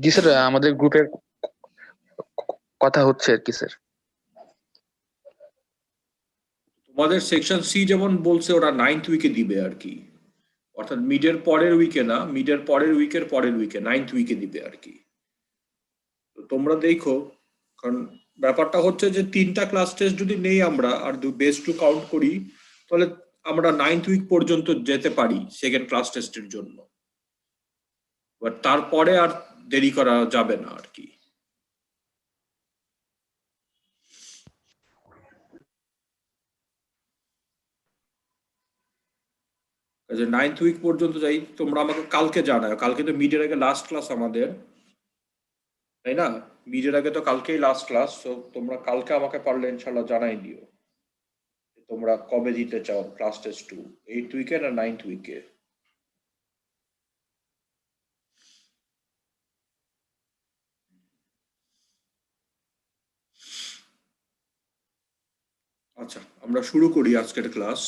জি sir, আমাদের গ্রুপের কথা হচ্ছে আর কি স্যার। তোমাদের সেকশন সি যেমন বলছে ওরা 9th উইকে দিবে আর কি, অর্থাৎ মিডের পরের উইকে না, মিডের পরের উইকে 9th উইকে দিবে আর কি। তো তোমরা দেখো, কারণ ব্যাপারটা হচ্ছে যে 3টা ক্লাস টেস্ট যদি নেই আমরা আর বেস টু কাউন্ট করি, তাহলে আমরা 9th উইক পর্যন্ত যেতে পারি সেকেন্ড ক্লাস টেস্টের জন্য, বাট তারপরে আর দেরি করা যাবে না আর কি। কাজে 9th উইক পর্যন্ত যাই, তোমরা আমাকে কালকে জানাও, কালকে তো মিডের আগে লাস্ট ক্লাস আমাদের, তাই না? মিডের আগে তো কালকেই লাস্ট ক্লাস, তো তোমরা কালকে আমাকে পারলে ইনশাল্লাহ জানাই দিও তোমরা কবে দিতে চাও ক্লাস টেস্ট 2, 8th উইকে না 9th উইকে। আচ্ছা, আমরা শুরু করি আজকের ক্লাস।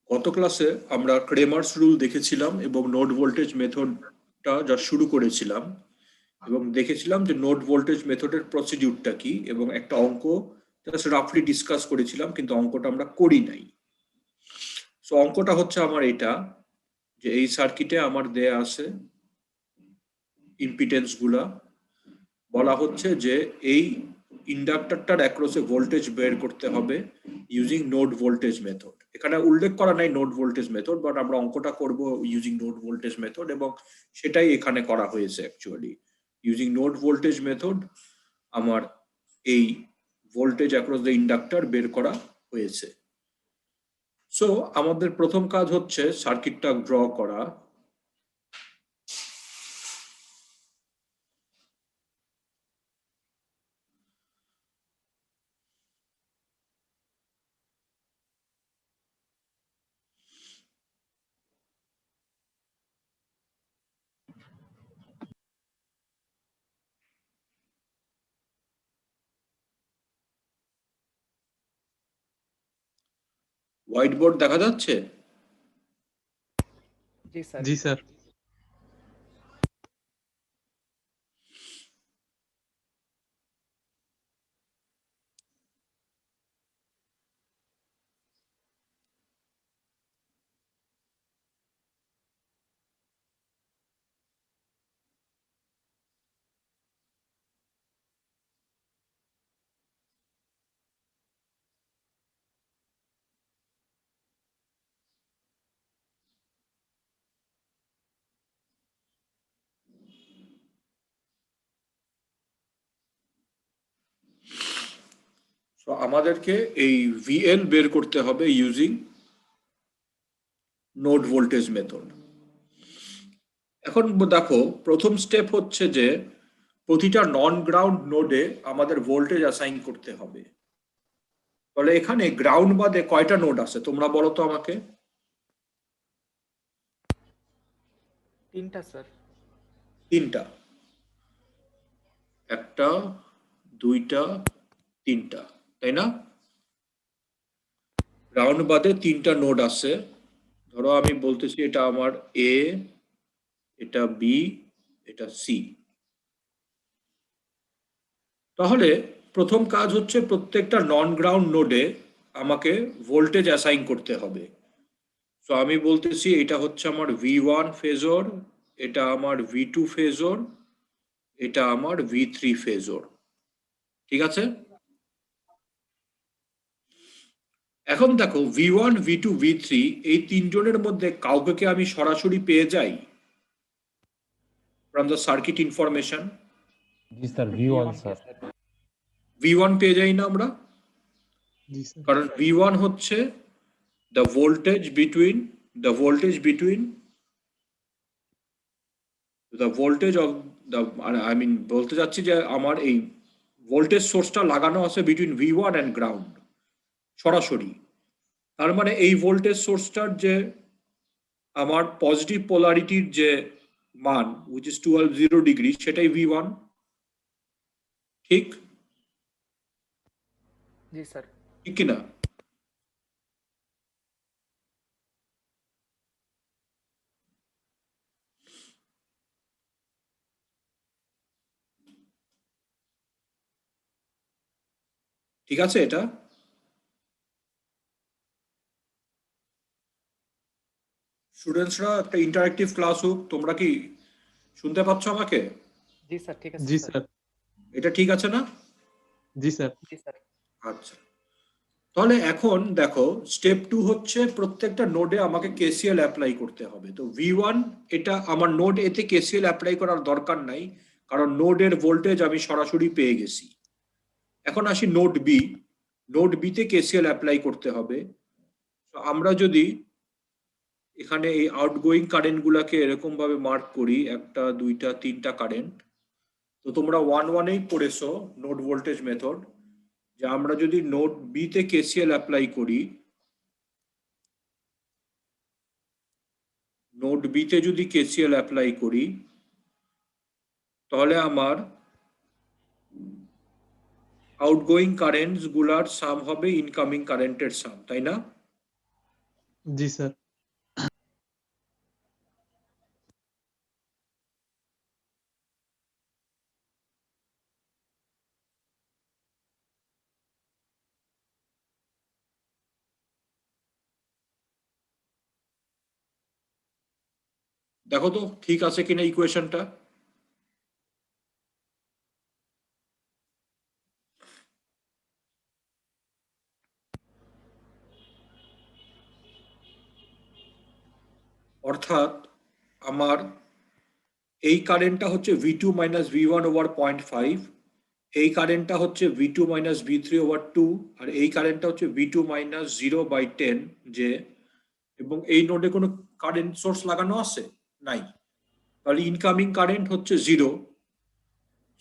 গত ক্লাসে আমরা ক্রেমার্স রুল দেখেছিলাম এবং নোড ভোল্টেজ মেথডটা যা শুরু করেছিলাম, এবং দেখেছিলাম যে নোড ভোল্টেজ মেথডের প্রসিডিউরটা কি, এবং একটা অঙ্ক জাস্ট রাফলি ডিসকাস করেছিলাম, কিন্তু অঙ্কটা আমরা করি নাই। সো অঙ্কটা হচ্ছে আমার এটা, যে এই সার্কিটে আমার দেয়া আছে ইম্পিডেন্স গুলা, বলা হচ্ছে যে এই ইন্ডাক্টরটার অ্যাক্রসে ভোল্টেজ বের করতে হবে ইউজিং নোড ভোল্টেজ মেথড। এখানে উল্লেখ করা নাই নোড ভোল্টেজ মেথড, বাট আমরা অঙ্কটা করব ইউজিং নোড ভোল্টেজ মেথড, এবং সেটাই এখানে করা হয়েছে actually. Using node voltage method আমার এই ভোল্টেজ অ্যাক্রস দ্য ইন্ডাক্টর বের করা হয়েছে। সো আমাদের প্রথম কাজ হচ্ছে সার্কিটটা ড্র করা। হোয়াইট বোর্ড দেখা যাচ্ছে? জি স্যার। জি স্যার। তো আমাদেরকে এই ভিএল বের করতে হবে ইউজিং নোড ভোল্টেজ মেথড। এখন দেখো, প্রথম স্টেপ হচ্ছে যে প্রতিটা নন গ্রাউন্ড নোডে আমাদের ভোল্টেজ অ্যাসাইন করতে হবে। তাহলে এখানে গ্রাউন্ড বাদে কয়টা নোড আছে তোমরা বলো তো আমাকে? 3টা স্যার। 3টা। 1টা 2টা 3টা, তাই না? গ্রাউন্ড বাদে 3টা নোড আছে। ধরো আমি বলতেছি এটা আমার এ, এটা বি, এটা সি। তাহলে প্রথম কাজ হচ্ছে প্রত্যেকটা নন গ্রাউন্ড নোডে আমাকে ভোল্টেজ অ্যাসাইন করতে হবে। তো আমি বলতেছি এটা হচ্ছে আমার V1 ফেজর, এটা আমার V2 ফেজর, এটা আমার V3 ফেজর। ঠিক আছে? এখন দেখো V1, V2, V3 এই তিনজনের মধ্যে কাউকে কি আমি সরাসরি পেয়ে যাই from the circuit information? G sir, V1 sir. V1 পেয়ে যাই না আমরা? জি স্যার। কারণ V1 হচ্ছে the voltage between the voltage of the, I mean বলতে যাচ্ছি যে আমার এই ভোল্টেজ সোর্সটা লাগানো আছে বিটুইন V1 অ্যান্ড গ্রাউন্ড সরাসরি। তার মানে এই ভোল্টেজ সোর্সটার যে আমার পজিটিভ পোলারিটির যে মান which is 0 ডিগ্রি সেটাই V1, ঠিক জি স্যার। ঠিক কিনা? ঠিক আছে এটা? স্টুডেন্টসরা একটা ইন্টারেক্টিভ ক্লাস হোক, তোমরা কি শুনতে পাচ্ছ আমাকে? জি স্যার, ঠিক আছে জি স্যার। স্যার। এটা ঠিক আছে না? জি স্যার। জি স্যার। আচ্ছা, তাহলে এখন দেখো স্টেপ 2 হচ্ছে প্রত্যেকটা নোডে আমাকে কেসিএল অ্যাপ্লাই করতে হবে। তো V1 এটা আমার নোড এতে কেসিএল অ্যাপ্লাই করার দরকার নাই, কারণ নোডের ভোল্টেজ আমি সরাসরি পেয়ে গেছি। এখন আসি নোড বি। নোড বি তে কেসিএল অ্যাপ্লাই করতে হবে। তো আমরা যদি এখানে এই আউটগোয়িং কারেন্ট গুলাকে এরকম ভাবে মার্ক করি, একটা দুইটা তিনটা কারেন্ট, তো তোমরা 1-1-এই পড়েছো নোড ভোল্টেজ মেথড, যে আমরা যদি নোড বি তে কেসিএল অ্যাপ্লাই করি, নোড বি তে যদি কেসিএল অ্যাপ্লাই করি, তাহলে আমার আউটগোয়িং কারেন্টস গুলার সাম হবে ইনকামিং কারেন্টের সাম, তাই না? জি স্যার। দেখো তো ঠিক আছে কিনা ইকুয়েশনটা। অর্থাৎ আমার এই কারেন্টটা হচ্ছে V2 মাইনাস V1 ওভার 0.5, এই কারেন্টটা হচ্ছে V2 মাইনাস V3 ওভার 2, আর এই কারেন্টটা হচ্ছে V2 মাইনাস 0/10 যে, এবং এই নোডে কোনো কারেন্ট সোর্স লাগানো আছে নাই, তাহলে ইনকামিং কারেন্ট হচ্ছে 0।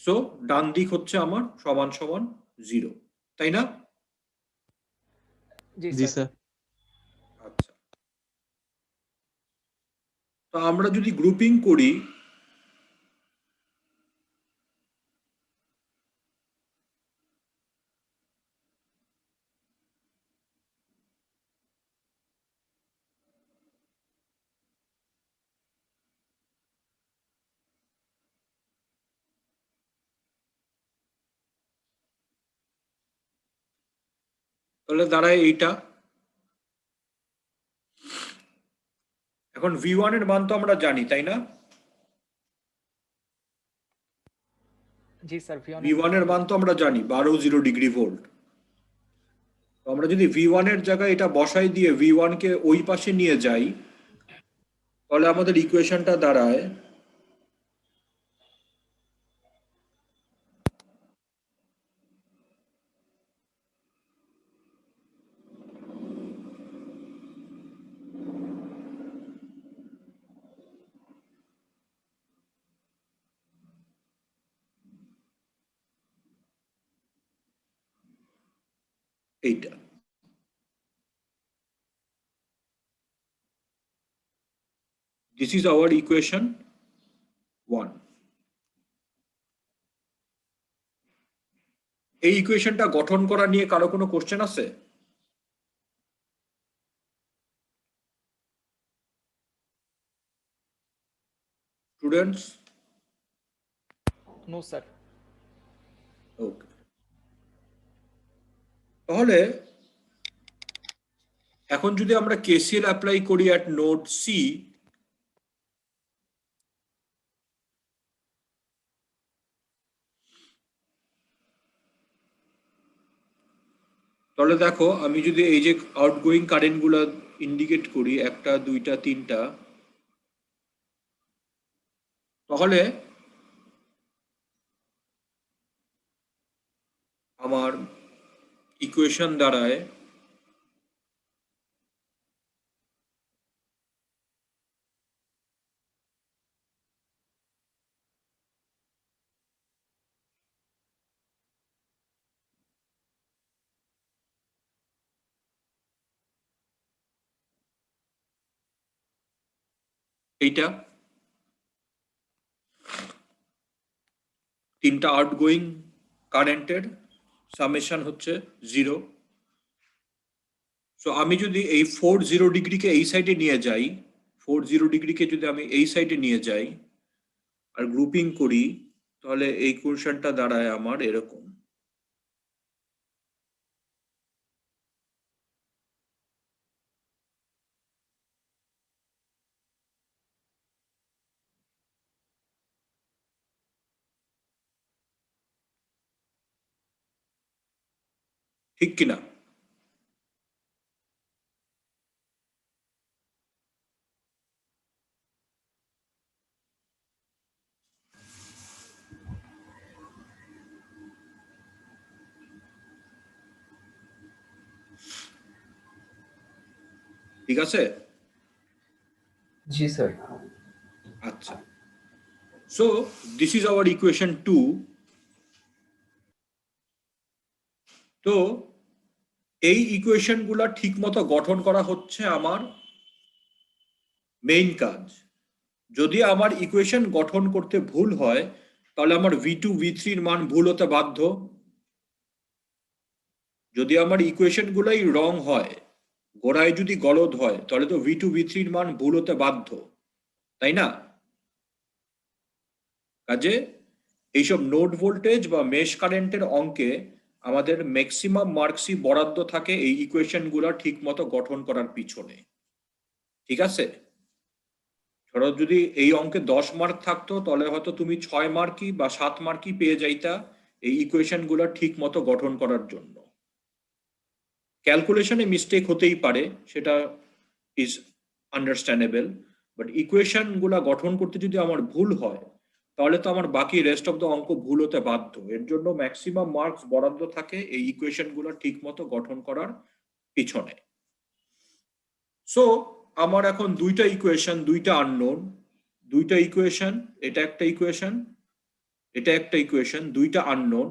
সো ডান দিক হচ্ছে আমার সমান সমান 0, তাই না? জি জি স্যার। স্যার। আচ্ছা, তো আমরা যদি গ্রুপিং করি, তাহলে দাঁড়ায় এইটা। এখন V1 এর মান তো আমরা জানি, তাই না? জি স্যার। V1 এর মান তো আমরা জানি 12 ডিগ্রি ভোল্ট। তো আমরা যদি V1 এর জায়গায় এটা বসাই দিয়ে V1 কে ওই পাশে নিয়ে যাই, তাহলে আমাদের ইকুয়েশনটা দাঁড়ায় এইটা। This is our equation 1. এই ইকুয়েশনটা গঠন করা নিয়ে কারো কোনো কোশ্চেন আছে? স্টুডেন্টস? No sir. ওকে, তাহলে এখন যদি আমরা কেসিএল অ্যাপ্লাই করি অ্যাট নোড সি, তাহলে দেখো আমি যদি এই যে আউটগোয়িং কারেন্ট গুলো ইন্ডিকেট করি, একটা দুইটা তিনটা, তাহলে আমার ইকুয়েশন দাঁড়ায় এইটা। তিনটা আউটগোয়িং কারেন্টের সামেশন হচ্ছে 0। সো আমি যদি এই 40 ডিগ্রিকে এই সাইডে নিয়ে যাই, 40 ডিগ্রিকে যদি আমি এই সাইডে নিয়ে যাই আর গ্রুপিং করি, তাহলে এই কোয়েশ্চেনটা দাঁড়ায় আমার এরকম। ঠিক কিনা? ঠিক আছে? জি স্যার। আচ্ছা, so this is our equation 2। তো এই ইকুয়েশন গুলা ঠিক মতো গঠন করা হচ্ছে আমার মেইন কাজ। যদি আমার ইকুয়েশন গঠন করতে ভুল হয়, তাহলে আমার V2 V3 এর মান ভুল হতে বাধ্য। যদি আমার ইকুয়েশন গুলাই রং হয়, গোড়ায় যদি গলদ হয়, তাহলে তো V2 V3 এর মান ভুল হতে বাধ্য, তাই না? কাজে এইসব নোড ভোল্টেজ বা মেশ কারেন্টের অঙ্কে আমাদের ম্যাক্সিমাম মার্কসই বরাদ্দ থাকে এই ইকুয়েশন গুলা ঠিক মতো গঠন করার পিছনে। ঠিক আছে? ধরো যদি এই অঙ্কে 10 মার্ক থাকতো, তাহলে হয়তো তুমি 6 মার্কই বা 7 মার্কই পেয়ে যাইতা এই ইকুয়েশন গুলা ঠিক মতো গঠন করার জন্য। ক্যালকুলেশনে মিস্টেক হতেই পারে, সেটা ইজ আন্ডারস্ট্যান্ডেবল, বাট ইকুয়েশন গুলা গঠন করতে যদি আমার ভুল হয়, তাহলে তো আমার বাকি রেস্ট অফ দ্য অঙ্ক ভুল হতে বাধ্য। এর জন্য ম্যাক্সিমাম মার্কস বরাদ্দ থাকে এই ইকুয়েশন গুলো ঠিক মতো গঠন করার পিছনে। সো আমার এখন দুইটা ইকুয়েশন, দুইটা আননোন, দুইটা ইকুয়েশন, এটা একটা ইকুয়েশন, এটা একটা ইকুয়েশন, দুইটা আননোন।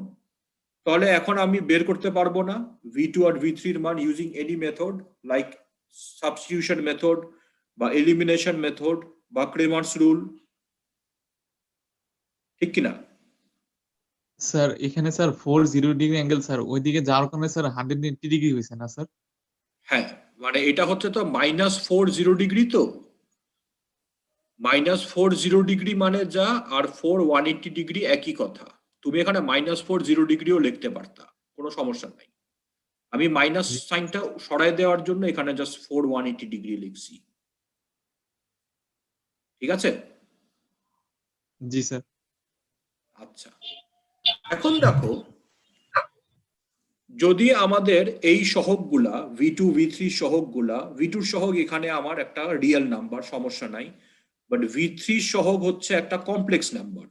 তাহলে এখন আমি বের করতে পারবো না V2 আর V3 এর মান using any method like substitution method বা এলিমিনেশন মেথড বা ক্রেমার্স রুল। ঠিক কিনা? স্যার এখানে স্যার 40 ডিগ্রি অ্যাঙ্গেল স্যার, ওইদিকে যাওয়ার কারণে স্যার 180 ডিগ্রি হয়েছে না স্যার? হ্যাঁ, মানে এটা হচ্ছে তো -40 ডিগ্রি, তো -40 ডিগ্রি মানে যা আর 180 ডিগ্রি একই কথা। তুমি এখানে -40 ডিগ্রিও লিখতে পারতা, কোনো সমস্যা নাই। আমি মাইনাস জি সাইনটা সরাই দেওয়ার জন্য এখানে জাস্ট 180 ডিগ্রি লিখছি। ঠিক আছে? জি স্যার। আচ্ছা, এখন দেখো, যদি আমাদের এই সহগগুলা V2 V3 সহগগুলা, V2 সহগ এখানে আমার একটা রিয়েল নাম্বার, সমস্যা নাই, বাট V3 সহগ হচ্ছে একটা কমপ্লেক্স নাম্বার।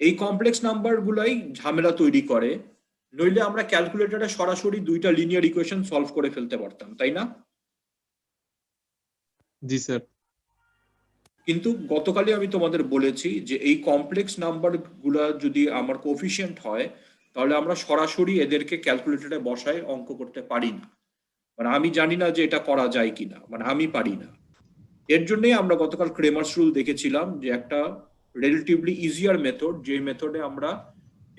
এই কমপ্লেক্স নাম্বার গুলাই ঝামেলা তৈরি করে, নইলে আমরা ক্যালকুলেটরে সরাসরি দুইটা লিনিয়ার ইকুয়েশন সলভ করে ফেলতে পারতাম, তাই না? জি স্যার। কিন্তু গতকালই আমি তোমাদের বলেছি যে এই কমপ্লেক্স নাম্বার গুলা যদি আমার কোফিশিয়েন্ট হয়, তাহলে আমরা সরাসরি এদেরকে ক্যালকুলেটরে বসায় অঙ্ক করতে পারি না। মানে আমি জানি না যে এটা করা যায় কিনা, মানে আমি পারি না। এর জন্যই আমরা গতকাল ক্রেমার্স রুল দেখেছিলাম, যে একটা রিলেটিভলি ইজিয়ার মেথড, যে মেথডে আমরা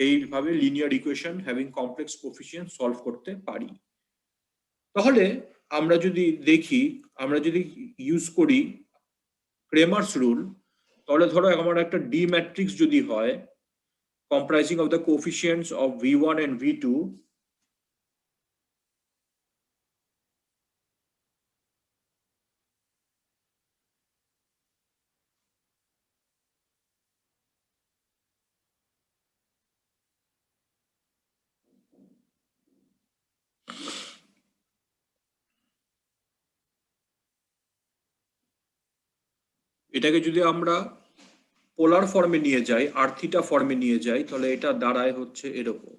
এইভাবে linear equation having complex coefficient solve করতে পারি। তাহলে আমরা যদি দেখি, আমরা যদি ইউজ করি ক্রেমার্স রুল, তাহলে ধরো আমার একটা ডি ম্যাট্রিক্স যদি হয় comprising of the coefficients of v1 and v2, এটাকে যদি আমরা পোলার ফর্মে নিয়ে যাই, আর থিটা ফর্মে নিয়ে যাই, তাহলে এটা দাঁড়ায় হচ্ছে এরকম।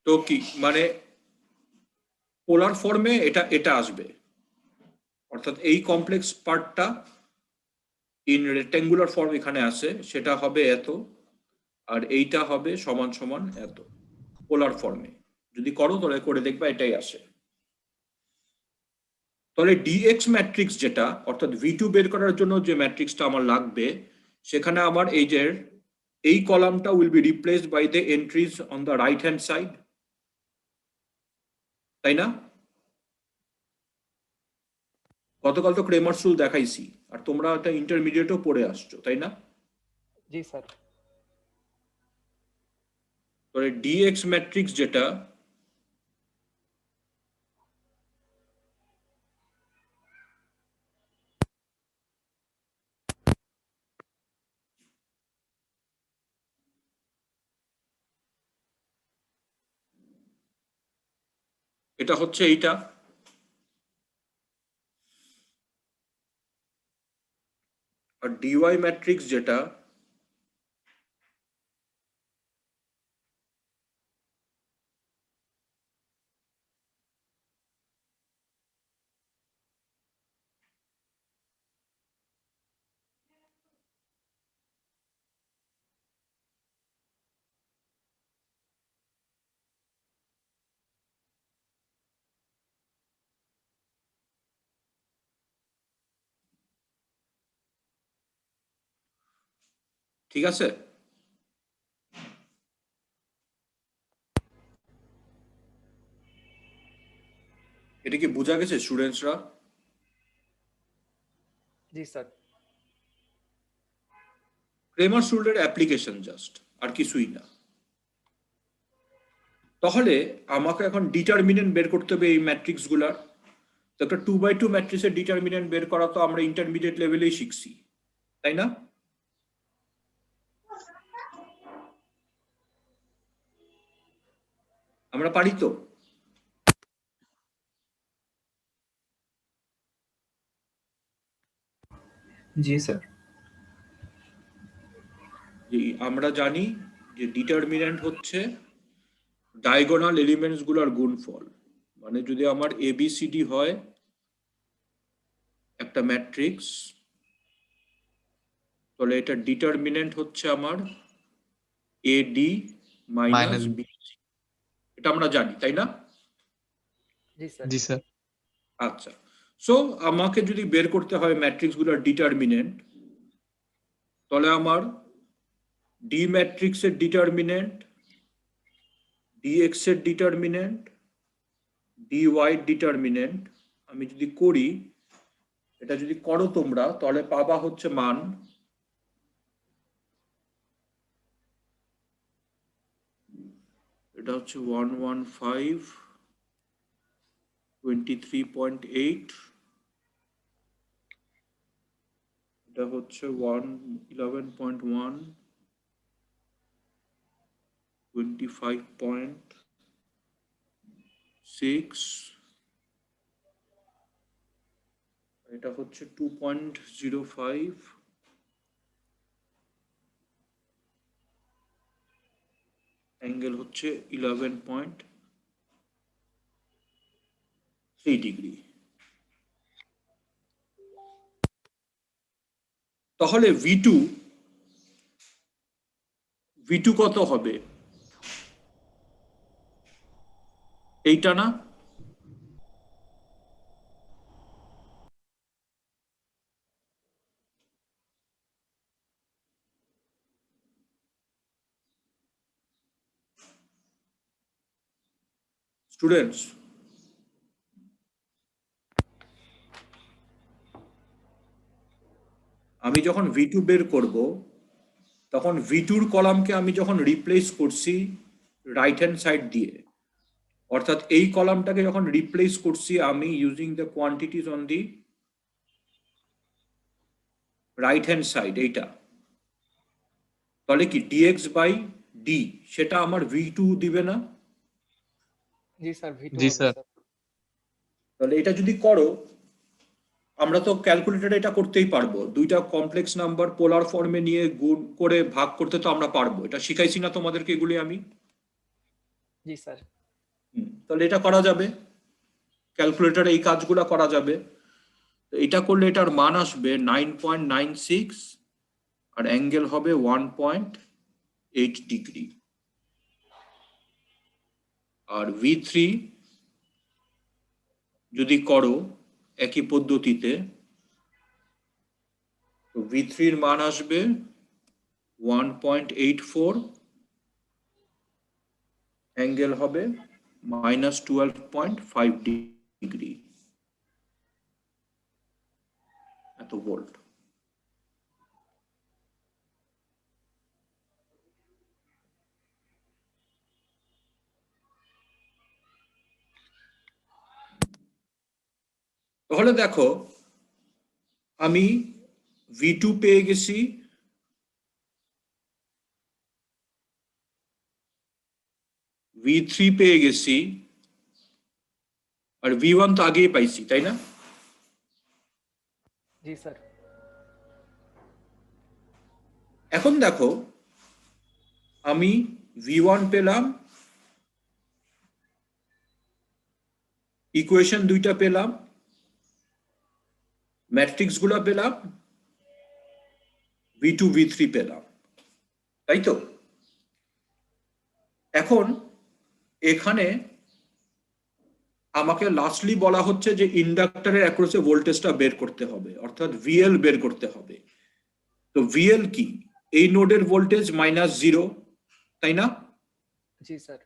তো কি মানে পোলার ফর্মে এটা এটা আসবে, অর্থাৎ এই কমপ্লেক্স পার্টটা ইন রেক্ট্যাঙ্গুলার ফর্ম এখানে আসে, সেটা হবে এত, আর এইটা হবে সমান সমান এত পোলার ফর্মে। যদি করো তাহলে করে দেখবা এটাই আসে। তাহলে ডিএক্স ম্যাট্রিক্স যেটা, অর্থাৎ V2 বের করার জন্য যে ম্যাট্রিক্সটা আমার লাগবে, সেখানে আমার এই কলামটা will be replaced by the entries on the right hand side, তাই না? গতকাল তো ক্রেমার্স রুল দেখাইছি, আর তোমরা একটা ইন্টারমিডিয়েটও পড়ে আসছো, তাই না? जी सर তাহলে ডিএক্স ম্যাট্রিক্স যেটা, এটা হচ্ছে এইটা, আর ডিওয়াই ম্যাট্রিক্স যেটা, ঠিক আছে? এটা কি বোঝা গেছে স্টুডেন্টসরা? जी सर ক্রেমার্স রুলের অ্যাপ্লিকেশন জাস্ট, আর কিছুই না। তাহলে আমাকে এখন ডিটারমিনেন্ট বের করতে হবে এই ম্যাট্রিক্স গুলার। তো একটা 2x2 ম্যাট্রিক্সের ডিটারমিনেন্ট বের করা তো আমরা ইন্টারমিডিয়েট লেভেলেই শিখছি, তাই না? আমরা পারি তো? जी सर যে আমরা জানি যে ডিটারমিনেন্ট হচ্ছে ডায়াগোনাল এলিমেন্টস গুলার গুণফল। মানে যদি আমার ABCD হয় একটা ম্যাট্রিক্স, তাহলে এটা ডিটারমিনেন্ট হচ্ছে আমার AD মাইনাস মাইনাস BC, এটা আমরা জানি, তাই না? जी सर জি স্যার। আচ্ছা, সো আমাকে যদি বের করতে হয় ম্যাট্রিক্স গুলোর ডিটারমিনেন্ট, তাহলে আমার ডি ম্যাট্রিক্সের ডিটারমিনেন্ট, DX এর ডিটারমিনেন্ট, DY ডিটারমিনেন্ট আমি যদি করি, এটা যদি করো তোমরা, তাহলে পাবা হচ্ছে মান এটা হচ্ছে 115 23.8, এটা হচ্ছে 11.1 25.6, এটা হচ্ছে 2.05, অ্যাঙ্গেল হচ্ছে 11.3 ডিগ্রি। তাহলে V2 কত হবে? এইটা না? স্টুডেন্টস, আমি যখন V2 বের করব, তখন V2 কলামকে আমি যখন রিপ্লেস করছি রাইট হ্যান্ড সাইড দিয়ে, অর্থাৎ এই কলামটাকে যখন রিপ্লেস করছি আমি using the quantities on the right hand side, এইটা, তাহলে কি DX বাই D সেটা আমার V2 দিবে না? जी सर V2 जी হবে सर। স্যার। তাহলে এটা যদি করো, আমরা তো ক্যালকুলেটরে এটা করতেই পারবো, দুইটা কমপ্লেক্স নাম্বার পোলার ফর্মে নিয়ে গুণ করে ভাগ করতে তো আমরা পারবো, এটা শিখাইছি না তোমাদেরকে এগুলি আমি? जी सर তাহলে এটা করা যাবে, ক্যালকুলেটরে এই কাজগুলো করা যাবে। তো এটা করলে এটার মান আসবে 9.96 আর অ্যাঙ্গেল হবে 1.8 ডিগ্রি। আর V3 যদি করো একই পদ্ধতিতে, তো V3 এর মান আসবে 1.84, অ্যাঙ্গেল হবে -12.5 ডিগ্রি, এত ভোল্ট। তাহলে দেখো আমি V2 পেয়ে গেছি V3 পেয়ে গেছি, আর V1 তো আগেই পাইছি, তাই না? जी सर এখন দেখো আমি V1 পেলাম, ইকুয়েশন দুইটা পেলাম, ম্যাট্রিক্স গুলো পেলাম, V2 V3 পেলাম, তাই তো? এখন এখানে আমাকে লাস্টলি বলা হচ্ছে যে ইন্ডাক্টরের অ্যাক্রসে ভোল্টেজটা বের করতে হবে, অর্থাৎ VL বের করতে হবে। তো VL কি? এই নোডের ভোল্টেজ -0, তাই না? जी सर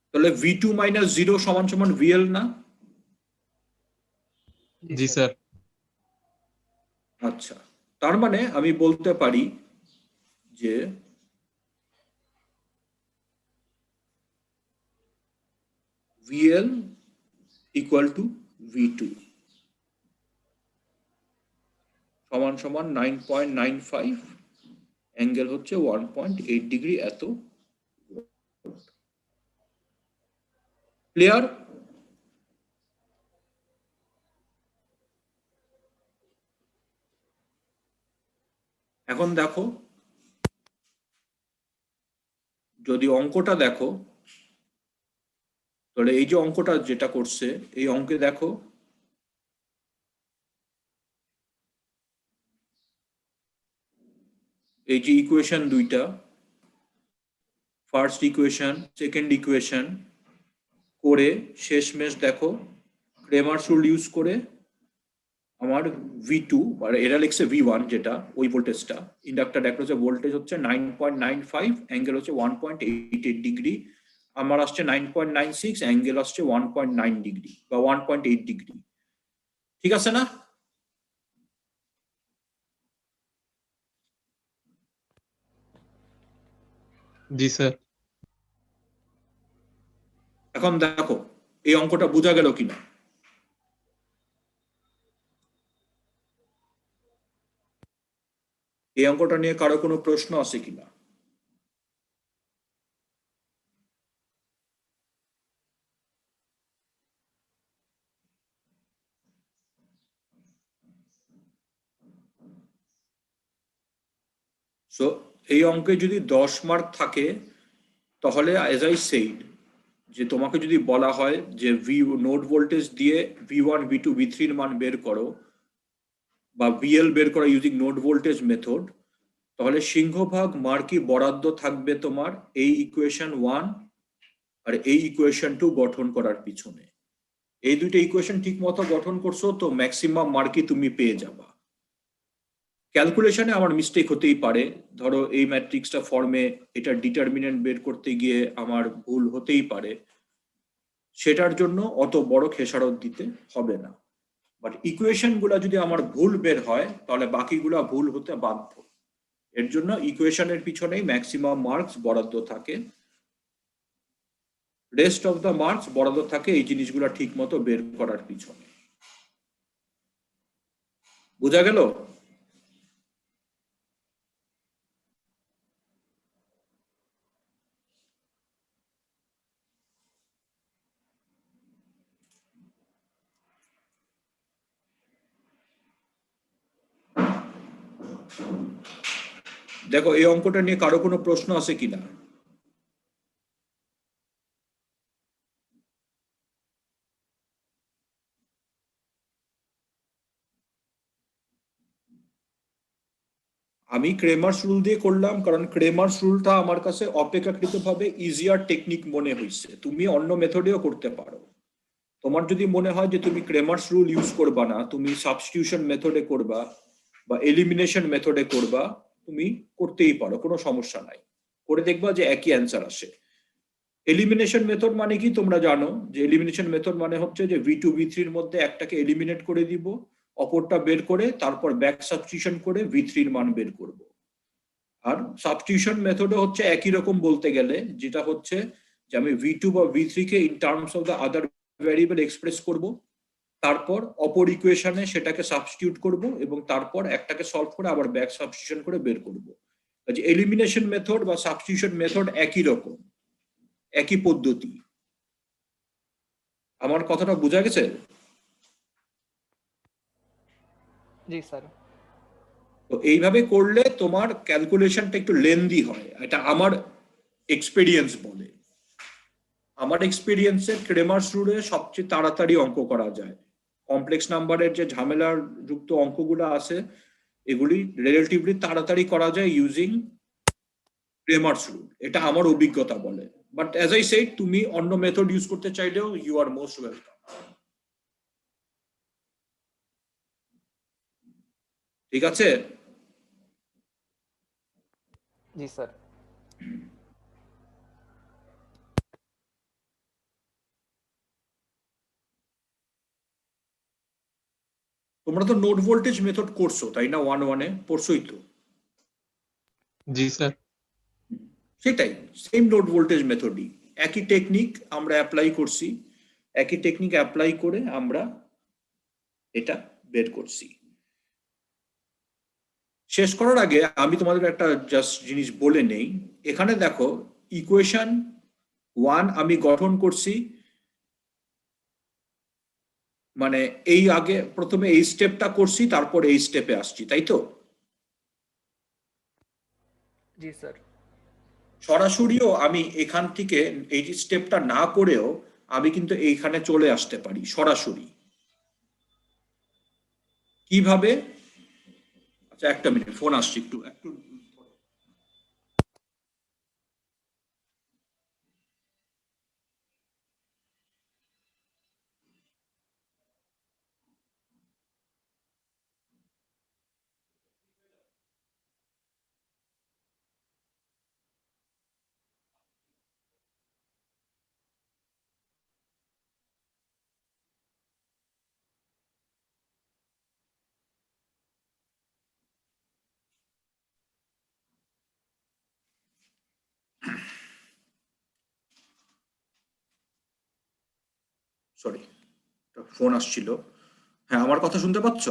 তাহলে V2 -0 সমান সমান VL না? জি স্যার। আচ্ছা, তার মানে আমি বলতে পারি যে VL ইকুয়াল টু V2 সমান সমান 9.95, অ্যাঙ্গেল হচ্ছে 1.8 ডিগ্রি, এত। ক্লিয়ার? এখন দেখো, যদি অঙ্কটা দেখো, তাহলে এই যে অঙ্কটা যেটা করছে, এই অঙ্কে দেখো এই যে ইকুয়েশন দুইটা, ফার্স্ট ইকুয়েশন সেকেন্ড ইকুয়েশন করে শেষমেশ দেখো ক্রেমার্স রুল ইউজ করে আমার V2 আর এরা লিখছে V1, যেটা ওই ভোল্টেজটা, ইন্ডাক্টর অ্যাক্রসে ভোল্টেজ হচ্ছে 9.95, অ্যাঙ্গেল হচ্ছে 1.88 ডিগ্রি, আমার আসছে 9.96, অ্যাঙ্গেল আসছে 1.9 ডিগ্রি বা 1.8 ডিগ্রি। ঠিক আছে না? জি স্যার। এখন দেখো এই অঙ্কটা বোঝা গেল কিনা। এই অঙ্কটা নিয়ে কারো কোনো প্রশ্ন আছে কিনা? সো এই অঙ্কে যদি 10 মার্ক থাকে, তাহলে এজ আই সেইড, যে তোমাকে যদি বলা হয় যে নোড ভোল্টেজ দিয়ে V1 V2 V3 এর মান বের করো বা VL বের করো ইউজিং নোড ভোল্টেজ মেথড, তাহলে সিংহভাগ মার্কই বরাদ্দ থাকবে তোমার এই ইকুয়েশন 1 আর এই ইকুয়েশন 2 গঠন করার পিছনে। এই দুইটা ইকুয়েশন ঠিক মতো গঠন করছো তো ম্যাক্সিমাম মার্কই তুমি পেয়ে যাবা। ক্যালকুলেশনে আমার মিস্টেক হতেই পারে, ধরো এই ম্যাট্রিক্সটা ফর্মে এটা ডিটারমিনেন্ট বের করতে গিয়ে আমার ভুল হতেই পারে, সেটার জন্য অত বড় খেসারত দিতে হবে না। বাট ইকুয়েশন গুলা যদি আমার ভুল বের হয়, তাহলে বাকিগুলা ভুল হতে বাধ্য। এর জন্য ইকুয়েশনের পিছনেই ম্যাক্সিমাম মার্কস বরাদ্দ থাকে, রেস্ট অফ দ্য মার্কস বরাদ্দ থাকে এই জিনিসগুলা ঠিক মতো বের করার পিছনে। বোঝা গেল? দেখো এই অঙ্কটা নিয়ে কারো কোনো প্রশ্ন আছে কিনা? আমি ক্রেমার্স রুল দিয়ে করলাম কারণ ক্রেমার্স রুলটা আমার কাছে অপেক্ষাকৃতভাবে ইজিয়ার টেকনিক মনে হয়েছে। তুমি অন্য মেথডেও করতে পারো। তোমার যদি মনে হয় যে তুমি ক্রেমার্স রুল ইউজ করবা না, তুমি সাবস্টিটিউশন মেথডে করবা বা এলিমিনেশন মেথডে করবা, তুমি করতেই পারো, কোনো সমস্যা নাই। করে দেখবা যে একই অ্যান্সার আসে। এলিমিনেশন মেথড মানে কি তোমরা জানো যে এলিমিনেশন মেথড মানে হচ্ছে যে V2 V3 এর মধ্যে একটাকে এলিমিনেট করে দিব, অপরটা বের করে তারপর ব্যাক সাবস্টিটিউশন করে V3 এর মান বের করব। আর সাবস্টিটিউশন মেথডে হচ্ছে একই রকম বলতে গেলে, যেটা হচ্ছে যে আমি V2 বা V3 K in terms of the other variable express করব, তারপর অপর ইকুয়েশনে সেটাকে সাবস্টিটিউট করব এবং তারপর একটাকে সলভ করে আবার ব্যাক সাবস্টিটিউশন করে বের করব। যে এলিমিনেশন মেথড বা সাবস্টিটিউশন মেথড একই রকম, একই পদ্ধতি। আমার কথাটা বোঝা গেছে? জি স্যার। তো এইভাবে করলে তোমার ক্যালকুলেশনটা একটু লেন্দি হয়, এটা আমার এক্সপেরিয়েন্স বলে। আমার এক্সপেরিয়েন্সে ক্রেমার্স রুলে সবচেয়ে তাড়াতাড়ি অঙ্ক করা যায়। কমপ্লেক্স নাম্বারের যে ঝামেলার যুক্ত অঙ্কগুলো আছে এগুলি রিলেটিভলি তাড়াতাড়ি করা যায় ইউজিং ক্রেমার্স রুল, এটা আমার অভিজ্ঞতা বলে। বাট অ্যাজ আই সেড, তুমি অন্য মেথড ইউজ করতে চাইলেও ইউ আর মোস্ট ওয়েলকাম। ঠিক আছে? জি স্যার। তোমরা তো নোড ভোল্টেজ মেথড করছো তাই না? 1-1 পড়ছোই তো। জি স্যার। সেটাই, সেম নোড ভোল্টেজ মেথডই, একই টেকনিক আমরা অ্যাপ্লাই করছি, একই টেকনিক অ্যাপ্লাই করে আমরা এটা বের করছি। শেষ করার আগে আমি তোমাদের একটা জাস্ট জিনিস বলে নেই। এখানে দেখো ইকুয়েশন 1 আমি গঠন করছি, মানে এই আগে প্রথমে এই স্টেপটা করছি তারপর এই স্টেপে আসছি, তাই তো? জি স্যার। সরাসরিও আমি এখান থেকে এই স্টেপটা না করেও আমি কিন্তু এইখানে চলে আসতে পারি সরাসরি। কিভাবে? আচ্ছা একটা মিনিট, ফোন আসছে, একটু একটু সরি, ফোন আসছিল। হ্যাঁ, আমার কথা শুনতে পাচ্ছ?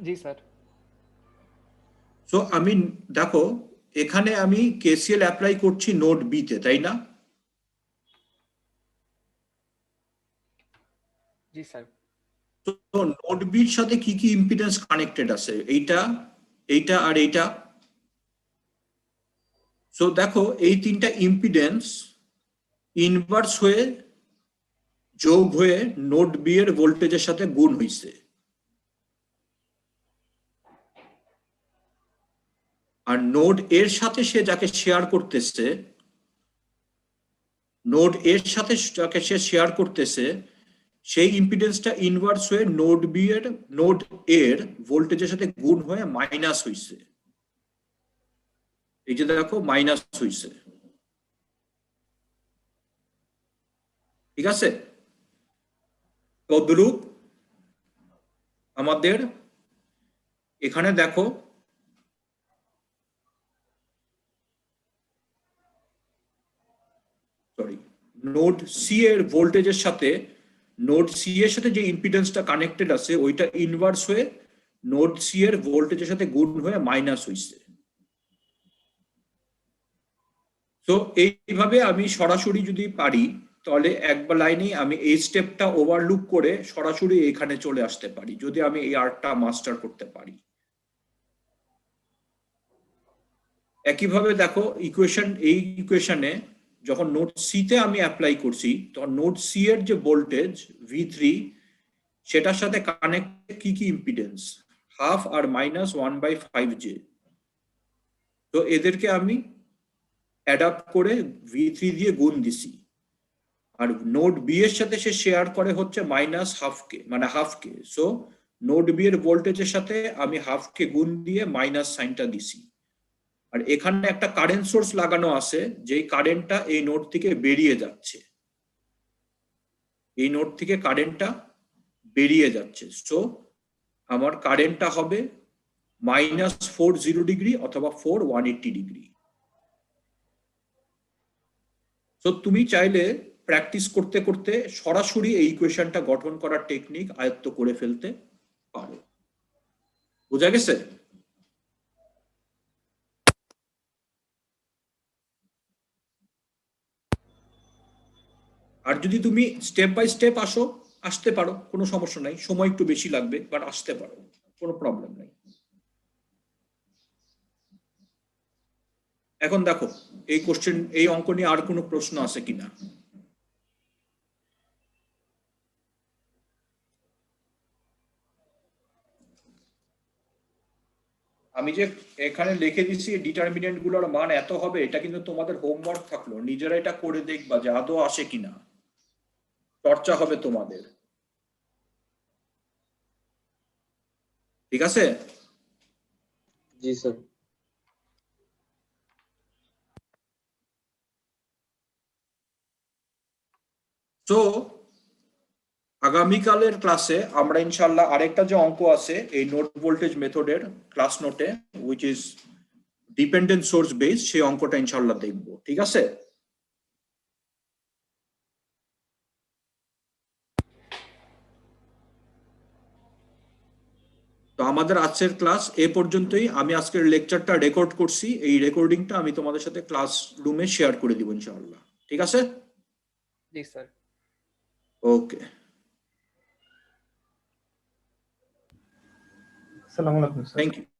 জি স্যার। সো আমি দেখো এখানে আমি কেসিএল অ্যাপ্লাই করছি নোড বি তে, তাই না? জি স্যার। তো নোড বির সাথে কি কি ইম্পিডেন্স কানেক্টেড আছে? এইটা, এইটা আর এইটা। সো দেখো এই তিনটা ইম্পিডেন্স ইনভার্স হয়ে যোগ হয়ে নোড বি এর ভোল্টেজের সাথে গুণ হইছে। আর নোড এর সাথে সে যাকে শেয়ার করতেছে, নোড এর সাথে যাকে সে শেয়ার করতেছে সেই ইম্পিডেন্সটা ইনভার্স হয়ে নোড বি এর নোড এর ভোল্টেজের সাথে গুণ হয়ে মাইনাস হইছে। এই যে দেখো মাইনাস হইছে, ঠিক আছে? তদ্রূপ আমাদের এখানে দেখো সরি, নোড সি এর ভোল্টেজের সাথে নোড সি এর সাথে যে ইম্পিডেন্সটা কানেক্টেড আছে ওইটা ইনভার্স হয়ে নোড সি এর ভোল্টেজের সাথে গুণ হয়ে মাইনাস হইছে। তো এইভাবে আমি সরাসরি যদি পারি তাহলে একবার লাইনে আমি এই স্টেপটা ওভারলুক করে সরাসরি এখানে চলে আসতে পারি যদি আমি এই আর্টটা মাস্টার করতে পারি। একইভাবে দেখো এই ইকুয়েশনে যখন নোড সি তে আমি অ্যাপ্লাই করছি তখন নোড সি এর যে ভোল্টেজ V3 সেটার সাথে কানেক্ট কি কি ইম্পিডেন্স হাফ আর -1/5J। তো এদেরকে আমি অ্যাডাপ্ট করে V3 দিয়ে গুণ দিছি। আর নোড বি এর সাথে সে শেয়ার করে হচ্ছে -1/2K মানে হাফ কে। সো নোড বি এর ভোল্টেজের সাথে আমি হাফকে গুণ দিয়ে মাইনাস সাইনটা দিছি। আর এখানে একটা কারেন্ট সোর্স লাগানো আছে যেই কারেন্টটা এই নোড থেকে বেরিয়ে যাচ্ছে, এই নোড থেকে কারেন্টটা বেরিয়ে যাচ্ছে। সো আমার কারেন্টটা হবে -400 অথবা 480। তো তুমি চাইলে প্র্যাকটিস করতে করতে সরাসরি এই ইকুয়েশনটা গঠন করার টেকনিক আয়ত্ত করে ফেলতে পারো। বোঝা গেছে? আর যদি তুমি স্টেপ বাই স্টেপ আসতে পারো কোনো সমস্যা নাই, সময় একটু বেশি লাগবে বাট আসতে পারো, কোনো প্রবলেম নাই। এখন দেখো এই অঙ্ক নিয়ে আর কোনো প্রশ্ন আছে কিনা? আমি যে এখানে লিখে দিচ্ছি ডিটারমিনেন্ট গুলোর মান এত হবে, এটা কিন্তু তোমাদের হোমওয়ার্ক থাকলো, নিজেরা এটা করে দেখবা যে আদৌ আসে কিনা, চর্চা হবে তোমাদের। ঠিক আছে? জি স্যার। তো আগামীকালের ক্লাসে আমরা ইনশাল্লাহ আরেকটা যে অঙ্ক আছে এই নোড ভোল্টেজ মেথডের ক্লাস নোটে, which is dependent source base, সেই অঙ্কটা ইনশাল্লাহ দেখবো। ঠিক আছে? তো আমাদের আজকের ক্লাস এ পর্যন্তই। আমি আজকের লেকচারটা রেকর্ড করছি, এই রেকর্ডিংটা আমি তোমাদের সাথে ক্লাস রুমে শেয়ার করে দিব ইনশাআল্লাহ। ঠিক আছে? জি স্যার। ওকে, আসসালামু আলাইকুম স্যার। Thank you.